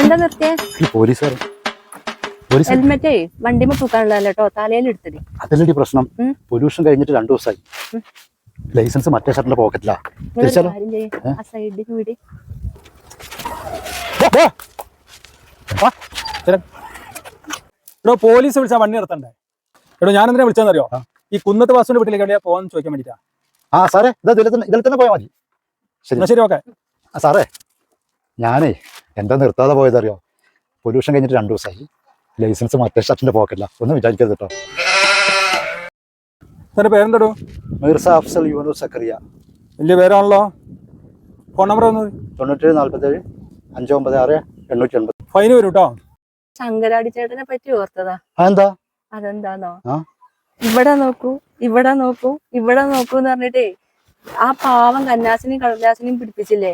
എന്താ നിർത്തിയേ? പോലീസുകാരൻ ഹെൽമെറ്റേ വണ്ടിമ തൂക്കാനുള്ളതല്ല കേട്ടോ, തലയിൽ എടുത്തത്. അതല്ലേ പ്രശ്നം. പൊല്യൂഷൻ കഴിഞ്ഞിട്ട് 2 ദിവസമായി. ലൈസൻസ് മറ്റേ ഷർട്ടിന്റെ പോക്കറ്റിലാ. എടോ പോലീസ് വിളിച്ചാൽ വണ്ടി നിർത്തണ്ടേ? എടോ ഞാൻ എന്തിനാ വിളിച്ചതെന്നറിയോ? ഈ കുന്നത്ത് വാസുവിന്റെ വീട്ടിലേക്ക് എവിടെയാ പോകാൻ ചോദിക്കാൻ വേണ്ടിട്ടാ. സാറേ ഇതിൽ തന്നെ പോയാൽ മതി. ശരി ഓക്കെ. സാറേ ഞാനേ എന്താ നിർത്താതെ പോയതറിയോ? പൊല്യൂഷൻ കഴിഞ്ഞിട്ട് 2 ദിവസമായി. ലൈസൻസ് മറ്റേ ഷർട്ടിന്റെ പോക്കറ്റില്ല. ഒന്നും വിചാരിക്കരുത് കേട്ടോ. സാറിന്റെ പേരെന്തോ? മിർസ അഫ്സൽ യൂനുസ് സക്കറിയ. വലിയ പേരാണല്ലോ. Phone number 97 47 596 880. ഫൈന് വരും കേട്ടോ. ശങ്കരാടി ചേട്ടനെ പറ്റി ഓർത്തതാ. അതെന്താന്നോ, ഇവിടെ നോക്കൂ ഇവിടെ നോക്കൂ ഇവിടെ നോക്കൂ എന്ന് പറഞ്ഞിട്ടേ ആ പാവം കന്യാസിനെയും കടലാസിനെയും പിടിപ്പിച്ചില്ലേ,